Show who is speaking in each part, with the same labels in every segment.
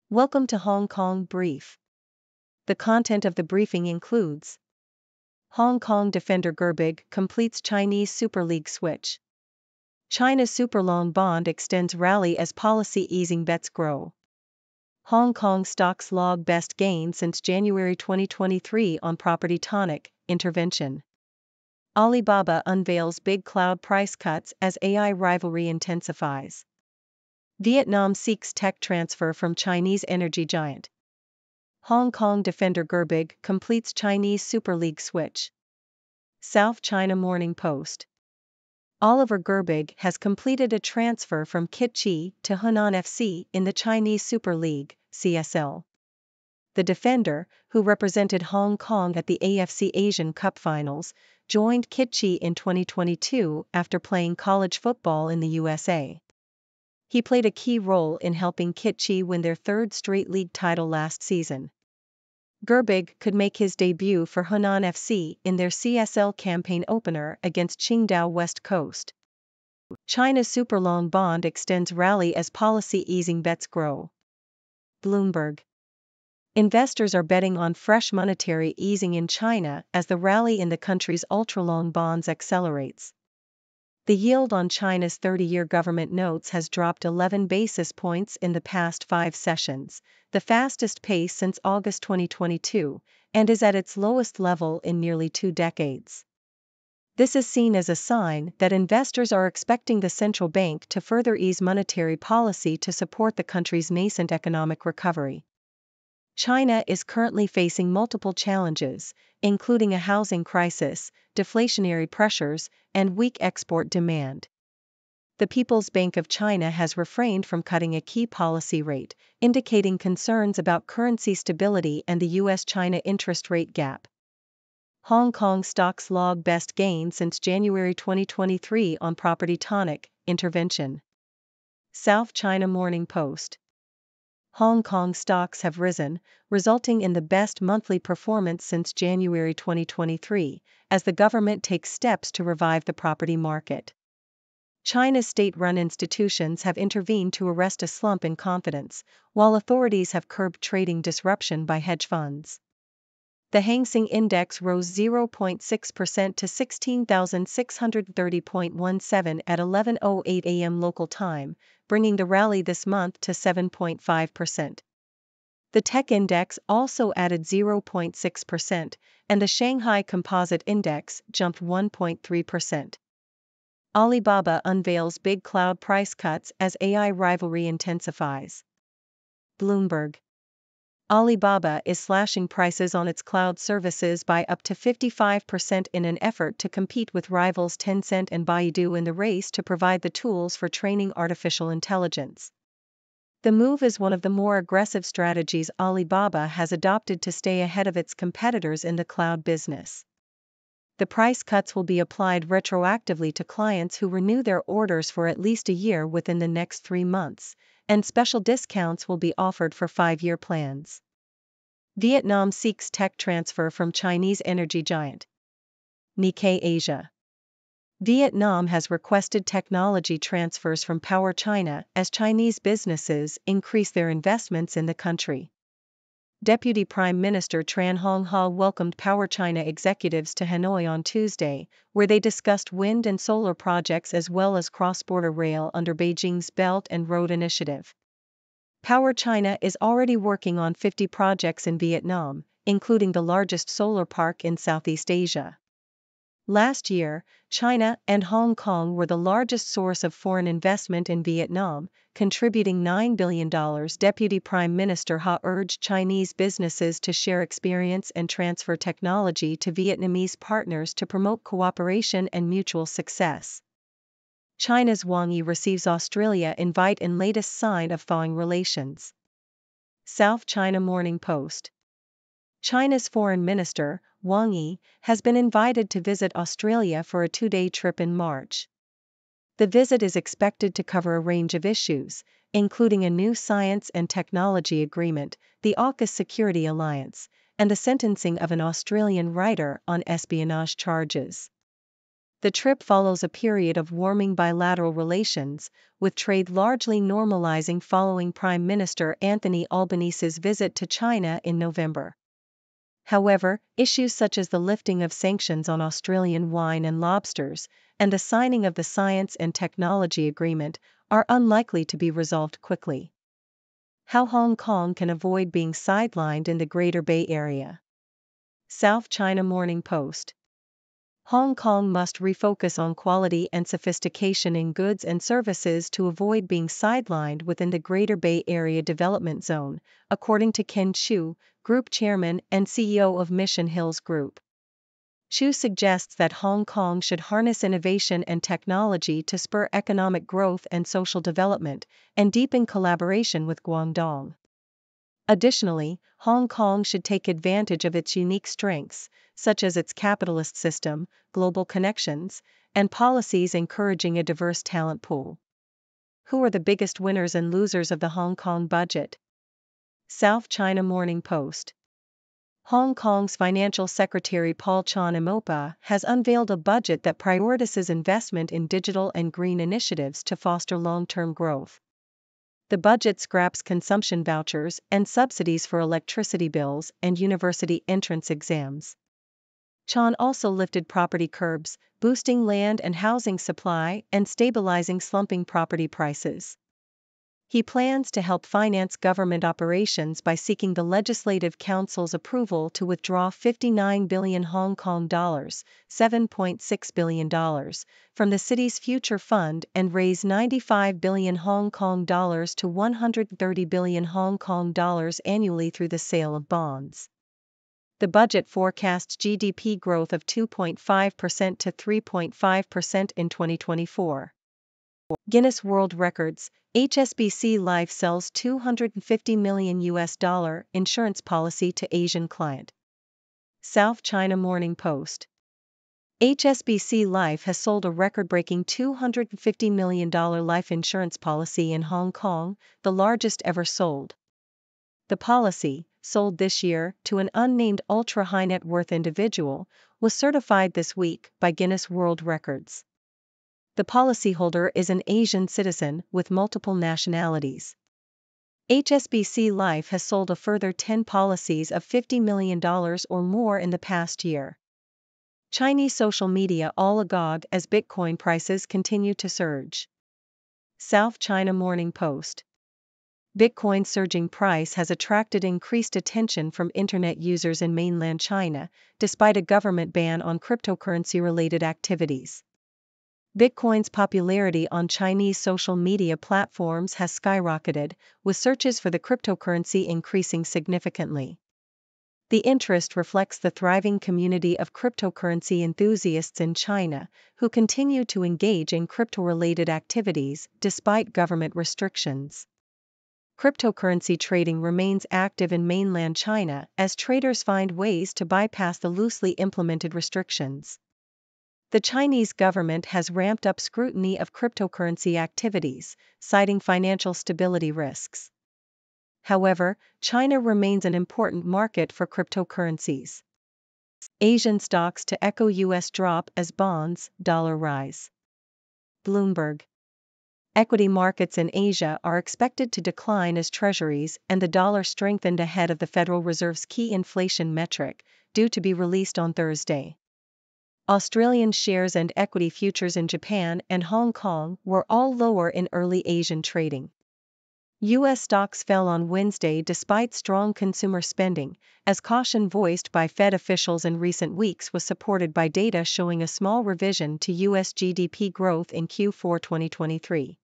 Speaker 1: Welcome to Hong Kong Brief. The content of the briefing includes: Hong Kong defender Gerbig completes Chinese Super League switch. China's Superlong bond extends rally as policy easing bets grow. Hong Kong stocks log best gain since January 2023 on property tonic intervention. Alibaba unveils big cloud price cuts as AI rivalry intensifies. Vietnam seeks tech transfer from Chinese energy giant. Hong Kong defender Gerbig completes Chinese Super League switch. South China Morning Post. Oliver Gerbig has completed a transfer from Kitchi to Hunan FC in the Chinese Super League, CSL. The defender, who represented Hong Kong at the AFC Asian Cup finals, joined Kitchi in 2022 after playing college football in the USA. He played a key role in helping Kitchi win their third straight league title last season. Gerbig could make his debut for Hunan FC in their CSL campaign opener against Qingdao West Coast. China's Superlong bond extends rally as policy easing bets grow. Bloomberg. Investors are betting on fresh monetary easing in China as the rally in the country's ultra-long bonds accelerates. The yield on China's 30-year government notes has dropped 11 basis points in the past 5 sessions, the fastest pace since August 2022, and is at its lowest level in nearly 2 decades. This is seen as a sign that investors are expecting the central bank to further ease monetary policy to support the country's nascent economic recovery. China is currently facing multiple challenges, including a housing crisis, deflationary pressures, and weak export demand. The People's Bank of China has refrained from cutting a key policy rate, indicating concerns about currency stability and the US-China interest rate gap. Hong Kong stocks log best gain since January 2023 on property tonic intervention. South China Morning Post. Hong Kong stocks have risen, resulting in the best monthly performance since January 2023, as the government takes steps to revive the property market. China's state-run institutions have intervened to arrest a slump in confidence, while authorities have curbed trading disruption by hedge funds. The Hang Seng Index rose 0.6% to 16,630.17 at 11:08 a.m. local time, bringing the rally this month to 7.5%. The Tech Index also added 0.6%, and the Shanghai Composite Index jumped 1.3%. Alibaba unveils big cloud price cuts as AI rivalry intensifies. Bloomberg. Alibaba is slashing prices on its cloud services by up to 55% in an effort to compete with rivals Tencent and Baidu in the race to provide the tools for training artificial intelligence. The move is one of the more aggressive strategies Alibaba has adopted to stay ahead of its competitors in the cloud business. The price cuts will be applied retroactively to clients who renew their orders for at least a year within the next 3 months, and special discounts will be offered for 5-year plans. Vietnam seeks tech transfer from Chinese energy giant. Nikkei Asia. Vietnam has requested technology transfers from PowerChina as Chinese businesses increase their investments in the country. Deputy Prime Minister Tran Hong Ha welcomed PowerChina executives to Hanoi on Tuesday, where they discussed wind and solar projects as well as cross-border rail under Beijing's Belt and Road Initiative. PowerChina is already working on 50 projects in Vietnam, including the largest solar park in Southeast Asia. Last year, China and Hong Kong were the largest source of foreign investment in Vietnam, contributing $9 billion. Deputy Prime Minister Ha urged Chinese businesses to share experience and transfer technology to Vietnamese partners to promote cooperation and mutual success. China's Wang Yi receives Australia invite in latest sign of thawing relations. South China Morning Post. China's Foreign Minister, Wang Yi, has been invited to visit Australia for a 2-day trip in March. The visit is expected to cover a range of issues, including a new science and technology agreement, the AUKUS Security Alliance, and the sentencing of an Australian writer on espionage charges. The trip follows a period of warming bilateral relations, with trade largely normalizing following Prime Minister Anthony Albanese's visit to China in November. However, issues such as the lifting of sanctions on Australian wine and lobsters, and the signing of the Science and Technology Agreement, are unlikely to be resolved quickly. How Hong Kong can avoid being sidelined in the Greater Bay Area. South China Morning Post. Hong Kong must refocus on quality and sophistication in goods and services to avoid being sidelined within the Greater Bay Area Development Zone, according to Ken Chu, Group Chairman and CEO of Mission Hills Group. Chu suggests that Hong Kong should harness innovation and technology to spur economic growth and social development, and deepen collaboration with Guangdong. Additionally, Hong Kong should take advantage of its unique strengths, such as its capitalist system, global connections, and policies encouraging a diverse talent pool. Who are the biggest winners and losers of the Hong Kong budget? South China Morning Post. Hong Kong's Financial Secretary Paul Chan Imopa has unveiled a budget that prioritizes investment in digital and green initiatives to foster long-term growth. The budget scraps consumption vouchers and subsidies for electricity bills and university entrance exams. Chan also lifted property curbs, boosting land and housing supply and stabilizing slumping property prices. He plans to help finance government operations by seeking the Legislative Council's approval to withdraw 59 billion Hong Kong dollars, $7.6 billion, from the city's future fund and raise 95 billion Hong Kong dollars to 130 billion Hong Kong dollars annually through the sale of bonds. The budget forecasts GDP growth of 2.5% to 3.5% in 2024. Guinness World Records. HSBC Life sells $250 million insurance policy to Asian client. South China Morning Post. HSBC Life has sold a record-breaking $250 million life insurance policy in Hong Kong, the largest ever sold. The policy, sold this year to an unnamed ultra-high net worth individual, was certified this week by Guinness World Records. The policyholder is an Asian citizen with multiple nationalities. HSBC Life has sold a further 10 policies of $50 million or more in the past year. Chinese social media all agog as Bitcoin prices continue to surge. South China Morning Post. Bitcoin's surging price has attracted increased attention from internet users in mainland China, despite a government ban on cryptocurrency-related activities. Bitcoin's popularity on Chinese social media platforms has skyrocketed, with searches for the cryptocurrency increasing significantly. The interest reflects the thriving community of cryptocurrency enthusiasts in China, who continue to engage in crypto-related activities despite government restrictions. Cryptocurrency trading remains active in mainland China as traders find ways to bypass the loosely implemented restrictions. The Chinese government has ramped up scrutiny of cryptocurrency activities, citing financial stability risks. However, China remains an important market for cryptocurrencies. Asian stocks to echo U.S. drop as bonds, dollar rise. Bloomberg. Equity markets in Asia are expected to decline as treasuries and the dollar strengthened ahead of the Federal Reserve's key inflation metric, due to be released on Thursday. Australian shares and equity futures in Japan and Hong Kong were all lower in early Asian trading. U.S. stocks fell on Wednesday despite strong consumer spending, as caution voiced by Fed officials in recent weeks was supported by data showing a small revision to U.S. GDP growth in Q4 2023.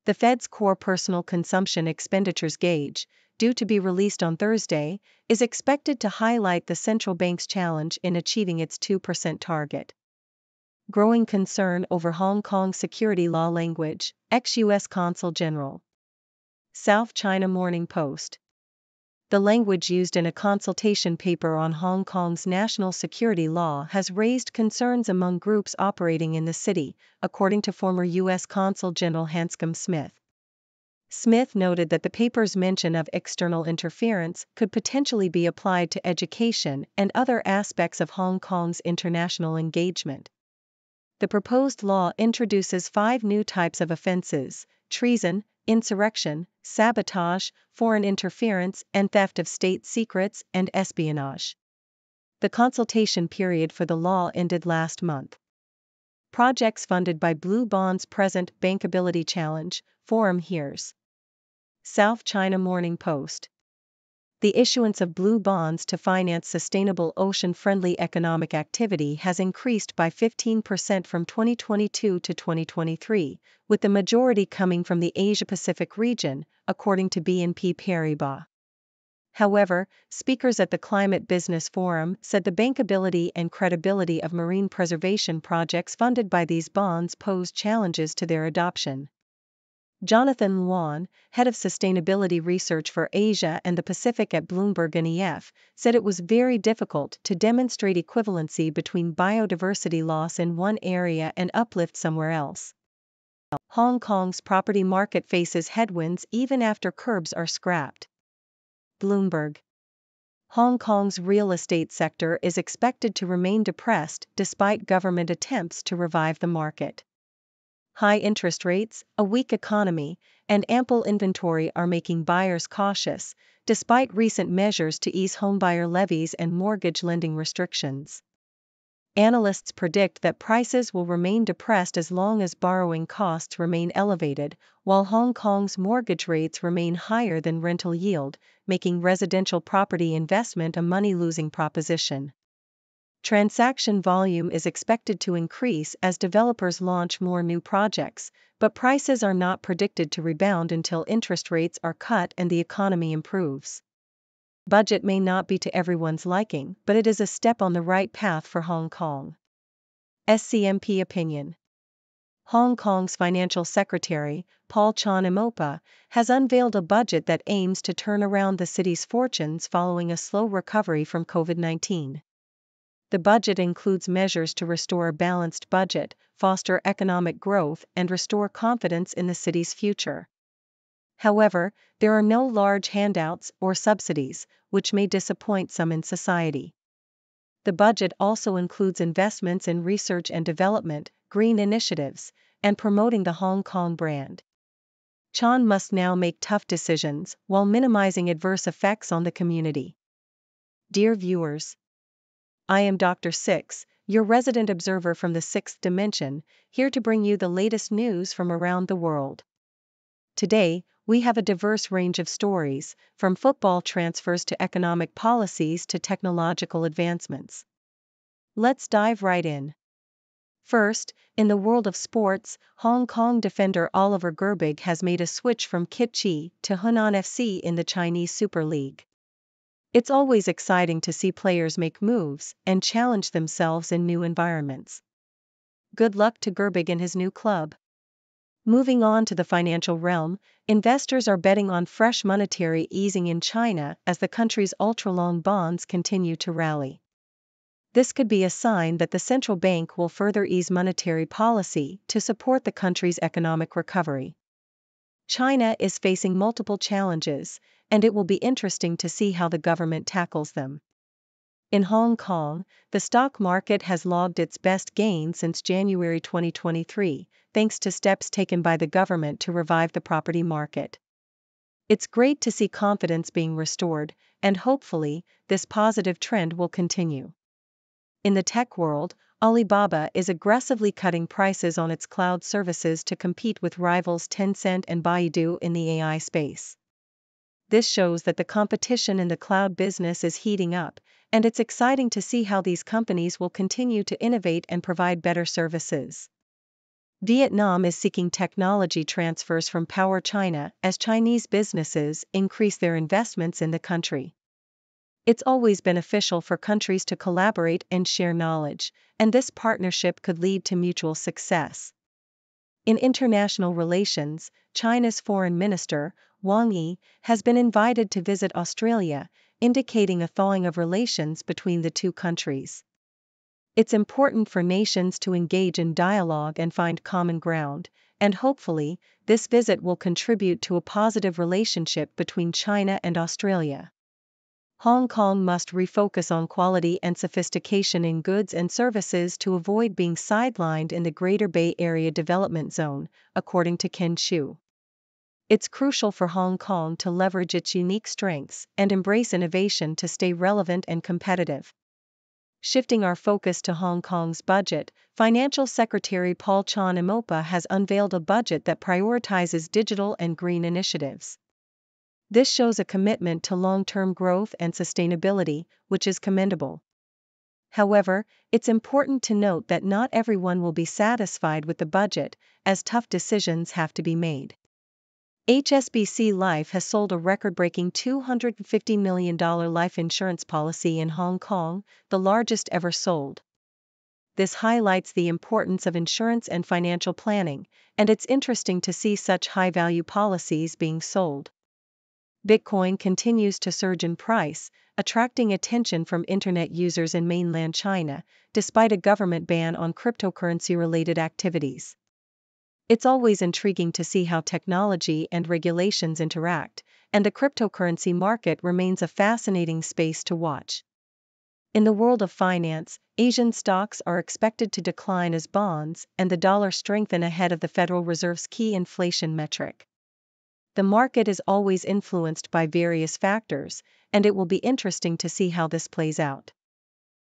Speaker 1: The Fed's core personal consumption expenditures gauge, due to be released on Thursday, is expected to highlight the central bank's challenge in achieving its 2% target. Growing concern over Hong Kong security law language, ex-U.S. Consul General. South China Morning Post. The language used in a consultation paper on Hong Kong's national security law has raised concerns among groups operating in the city, according to former U.S. Consul General Hanscom Smith. Smith noted that the paper's mention of external interference could potentially be applied to education and other aspects of Hong Kong's international engagement. the proposed law introduces 5 new types of offenses: treason, insurrection, sabotage, foreign interference, and theft of state secrets and espionage. The consultation period for the law ended last month. Projects funded by Blue Bond's present Bankability Challenge Forum hears. South China Morning Post. The issuance of blue bonds to finance sustainable ocean-friendly economic activity has increased by 15% from 2022 to 2023, with the majority coming from the Asia-Pacific region, according to BNP Paribas. However, speakers at the Climate Business Forum said the bankability and credibility of marine preservation projects funded by these bonds pose challenges to their adoption. Jonathan Luan, head of sustainability research for Asia and the Pacific at Bloomberg NEF, said it was very difficult to demonstrate equivalency between biodiversity loss in one area and uplift somewhere else. Hong Kong's property market faces headwinds even after curbs are scrapped. Bloomberg. Hong Kong's real estate sector is expected to remain depressed despite government attempts to revive the market. High interest rates, a weak economy, and ample inventory are making buyers cautious, despite recent measures to ease homebuyer levies and mortgage lending restrictions. Analysts predict that prices will remain depressed as long as borrowing costs remain elevated, while Hong Kong's mortgage rates remain higher than rental yield, making residential property investment a money-losing proposition. Transaction volume is expected to increase as developers launch more new projects, but prices are not predicted to rebound until interest rates are cut and the economy improves. Budget may not be to everyone's liking, but it is a step on the right path for Hong Kong. SCMP opinion. Hong Kong's Financial Secretary, Paul Chan Imopa, has unveiled a budget that aims to turn around the city's fortunes following a slow recovery from COVID-19. The budget includes measures to restore a balanced budget, foster economic growth, and restore confidence in the city's future. However, there are no large handouts or subsidies, which may disappoint some in society. The budget also includes investments in research and development, green initiatives, and promoting the Hong Kong brand. Chan must now make tough decisions while minimizing adverse effects on the community. Dear viewers, I am Dr. Six, your resident observer from the sixth dimension, here to bring you the latest news from around the world. Today, we have a diverse range of stories, from football transfers to economic policies to technological advancements. Let's dive right in. First, in the world of sports, Hong Kong defender Oliver Gerbig has made a switch from Kitchi to Hunan FC in the Chinese Super League. It's always exciting to see players make moves and challenge themselves in new environments. Good luck to Gerbig in his new club. Moving on to the financial realm, investors are betting on fresh monetary easing in China as the country's ultra-long bonds continue to rally. This could be a sign that the central bank will further ease monetary policy to support the country's economic recovery. China is facing multiple challenges, and it will be interesting to see how the government tackles them. In Hong Kong, the stock market has logged its best gain since January 2023, thanks to steps taken by the government to revive the property market. It's great to see confidence being restored, and hopefully, this positive trend will continue. In the tech world, Alibaba is aggressively cutting prices on its cloud services to compete with rivals Tencent and Baidu in the AI space. This shows that the competition in the cloud business is heating up, and it's exciting to see how these companies will continue to innovate and provide better services. Vietnam is seeking technology transfers from Power China as Chinese businesses increase their investments in the country. It's always beneficial for countries to collaborate and share knowledge, and this partnership could lead to mutual success. In international relations, China's Foreign Minister, Wang Yi, has been invited to visit Australia, indicating a thawing of relations between the two countries. It's important for nations to engage in dialogue and find common ground, and hopefully, this visit will contribute to a positive relationship between China and Australia. Hong Kong must refocus on quality and sophistication in goods and services to avoid being sidelined in the Greater Bay Area Development Zone, according to Ken Chu. It's crucial for Hong Kong to leverage its unique strengths and embrace innovation to stay relevant and competitive. Shifting our focus to Hong Kong's budget, Financial Secretary Paul Chan Imopa has unveiled a budget that prioritizes digital and green initiatives. This shows a commitment to long-term growth and sustainability, which is commendable. However, it's important to note that not everyone will be satisfied with the budget, as tough decisions have to be made. HSBC Life has sold a record-breaking $250 million life insurance policy in Hong Kong, the largest ever sold. This highlights the importance of insurance and financial planning, and it's interesting to see such high-value policies being sold. Bitcoin continues to surge in price, attracting attention from internet users in mainland China, despite a government ban on cryptocurrency-related activities. It's always intriguing to see how technology and regulations interact, and the cryptocurrency market remains a fascinating space to watch. In the world of finance, Asian stocks are expected to decline as bonds and the dollar strengthen ahead of the Federal Reserve's key inflation metric. The market is always influenced by various factors, and it will be interesting to see how this plays out.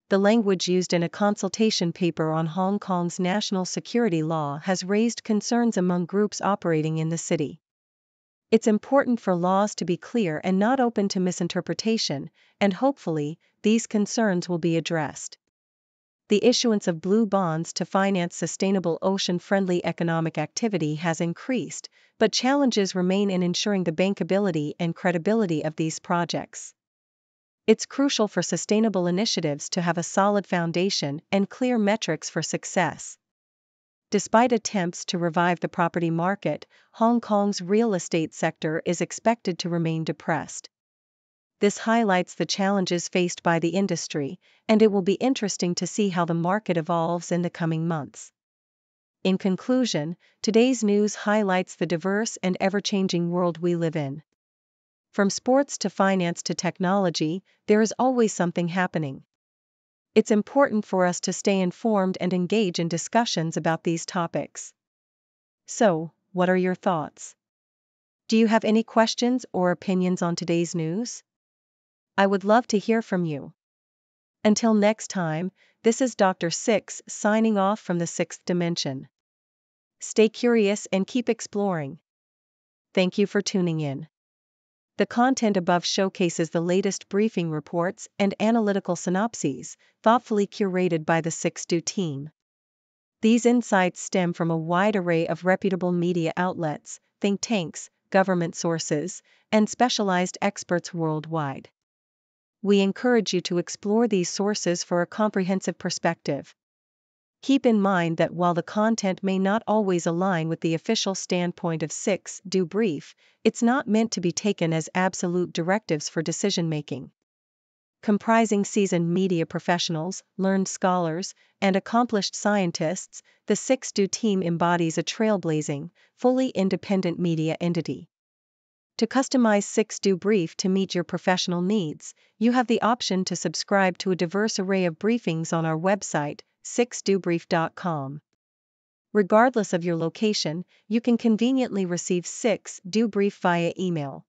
Speaker 1: The language used in a consultation paper on Hong Kong's national security law has raised concerns among groups operating in the city. It's important for laws to be clear and not open to misinterpretation, and hopefully, these concerns will be addressed. The issuance of blue bonds to finance sustainable ocean-friendly economic activity has increased, but challenges remain in ensuring the bankability and credibility of these projects. It's crucial for sustainable initiatives to have a solid foundation and clear metrics for success. Despite attempts to revive the property market, Hong Kong's real estate sector is expected to remain depressed. This highlights the challenges faced by the industry, and it will be interesting to see how the market evolves in the coming months. In conclusion, today's news highlights the diverse and ever-changing world we live in. From sports to finance to technology, there is always something happening. It's important for us to stay informed and engage in discussions about these topics. So, what are your thoughts? Do you have any questions or opinions on today's news? I would love to hear from you. Until next time, this is Dr. Six signing off from the sixth dimension. Stay curious and keep exploring. Thank you for tuning in. The content above showcases the latest briefing reports and analytical synopses, thoughtfully curated by the 6Do team. These insights stem from a wide array of reputable media outlets, think tanks, government sources, and specialized experts worldwide. We encourage you to explore these sources for a comprehensive perspective. Keep in mind that while the content may not always align with the official standpoint of 6Do Brief, it's not meant to be taken as absolute directives for decision-making. Comprising seasoned media professionals, learned scholars, and accomplished scientists, the 6Do team embodies a trailblazing, fully independent media entity. To customize 6Do Brief to meet your professional needs, you have the option to subscribe to a diverse array of briefings on our website, 6dobrief.com. Regardless of your location, you can conveniently receive 6Do Brief via email.